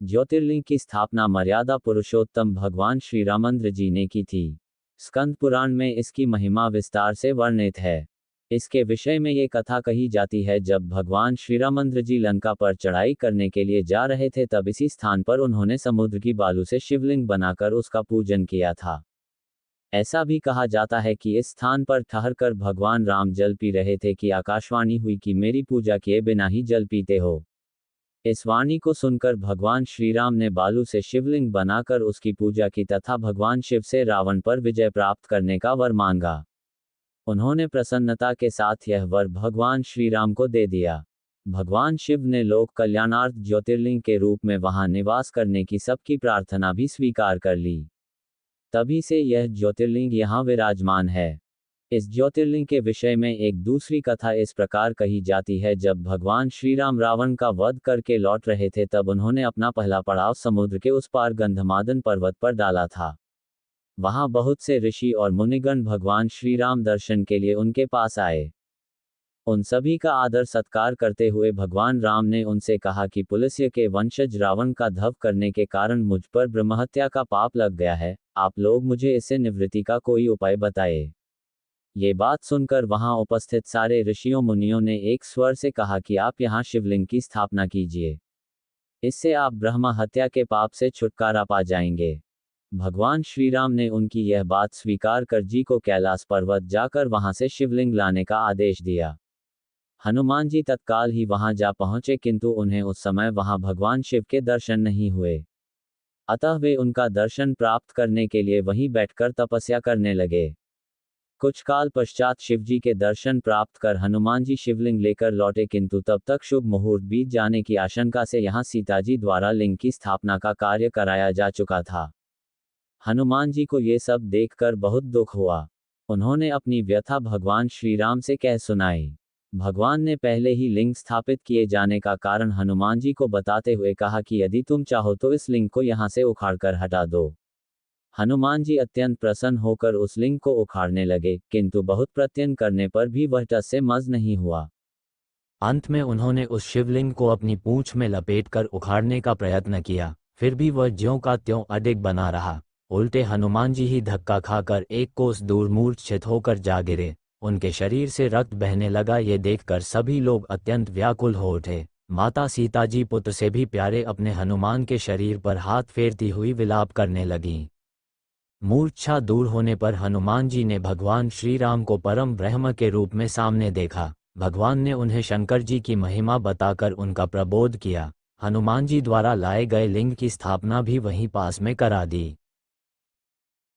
ज्योतिर्लिंग की स्थापना मर्यादा पुरुषोत्तम भगवान श्री रामचंद्र जी ने की थी। स्कंद पुराण में इसकी महिमा विस्तार से वर्णित है। इसके विषय में ये कथा कही जाती है, जब भगवान श्री रामचंद्र जी लंका पर चढ़ाई करने के लिए जा रहे थे तब इसी स्थान पर उन्होंने समुद्र की बालू से शिवलिंग बनाकर उसका पूजन किया था। ऐसा भी कहा जाता है कि इस स्थान पर ठहरकर भगवान राम जल पी रहे थे कि आकाशवाणी हुई कि मेरी पूजा किए बिना ही जल पीते हो। इस वाणी को सुनकर भगवान श्री राम ने बालू से शिवलिंग बनाकर उसकी पूजा की तथा भगवान शिव से रावण पर विजय प्राप्त करने का वर मांगा। उन्होंने प्रसन्नता के साथ यह वर भगवान श्री राम को दे दिया। भगवान शिव ने लोक कल्याणार्थ ज्योतिर्लिंग के रूप में वहां निवास करने की सबकी प्रार्थना भी स्वीकार कर ली। तभी से यह ज्योतिर्लिंग यहाँ विराजमान है। इस ज्योतिर्लिंग के विषय में एक दूसरी कथा इस प्रकार कही जाती है, जब भगवान श्री राम रावण का वध करके लौट रहे थे तब उन्होंने अपना पहला पड़ाव समुद्र के उस पार गंधमादन पर्वत पर डाला था। वहां बहुत से ऋषि और मुनिगण भगवान श्री राम दर्शन के लिए उनके पास आए। उन सभी का आदर सत्कार करते हुए भगवान राम ने उनसे कहा कि पुलस्त्य के वंशज रावण का धव करने के कारण मुझ पर ब्रह्महत्या का पाप लग गया है, आप लोग मुझे इससे निवृत्ति का कोई उपाय बताए। ये बात सुनकर वहां उपस्थित सारे ऋषियों मुनियों ने एक स्वर से कहा कि आप यहाँ शिवलिंग की स्थापना कीजिए, इससे आप ब्रह्म हत्या के पाप से छुटकारा पा जाएंगे। भगवान श्री राम ने उनकी यह बात स्वीकार कर जी को कैलाश पर्वत जाकर वहां से शिवलिंग लाने का आदेश दिया। हनुमान जी तत्काल ही वहां जा पहुंचे, किंतु उन्हें उस समय वहां भगवान शिव के दर्शन नहीं हुए। अतः वे उनका दर्शन प्राप्त करने के लिए वहीं बैठकर तपस्या करने लगे। कुछ काल पश्चात शिवजी के दर्शन प्राप्त कर हनुमान जी शिवलिंग लेकर लौटे, किंतु तब तक शुभ मुहूर्त बीत जाने की आशंका से यहाँ सीता जी द्वारा लिंग की स्थापना का कार्य कराया जा चुका था। हनुमान जी को ये सब देखकर बहुत दुख हुआ। उन्होंने अपनी व्यथा भगवान श्री राम से कह सुनाई। भगवान ने पहले ही लिंग स्थापित किए जाने का कारण हनुमान जी को बताते हुए कहा कि यदि तुम चाहो तो इस लिंग को यहाँ से उखाड़कर हटा दो। हनुमान जी अत्यंत प्रसन्न होकर उस लिंग को उखाड़ने लगे, किंतु बहुत प्रयत्न करने पर भी वह टस से मस नहीं हुआ। अंत में उन्होंने उस शिवलिंग को अपनी पूंछ में लपेटकर उखाड़ने का प्रयत्न किया, फिर भी वह ज्यों का त्यों अडिग बना रहा। उल्टे हनुमान जी ही धक्का खाकर एक कोस दूर मूर्छित होकर जा गिरे। उनके शरीर से रक्त बहने लगा। ये देखकर सभी लोग अत्यंत व्याकुल हो उठे। माता सीता जी पुत्र से भी प्यारे अपने हनुमान के शरीर पर हाथ फेरती हुई विलाप करने लगीं। मूर्छा दूर होने पर हनुमान जी ने भगवान श्री राम को परम ब्रह्म के रूप में सामने देखा। भगवान ने उन्हें शंकर जी की महिमा बताकर उनका प्रबोध किया। हनुमान जी द्वारा लाए गए लिंग की स्थापना भी वहीं पास में करा दी।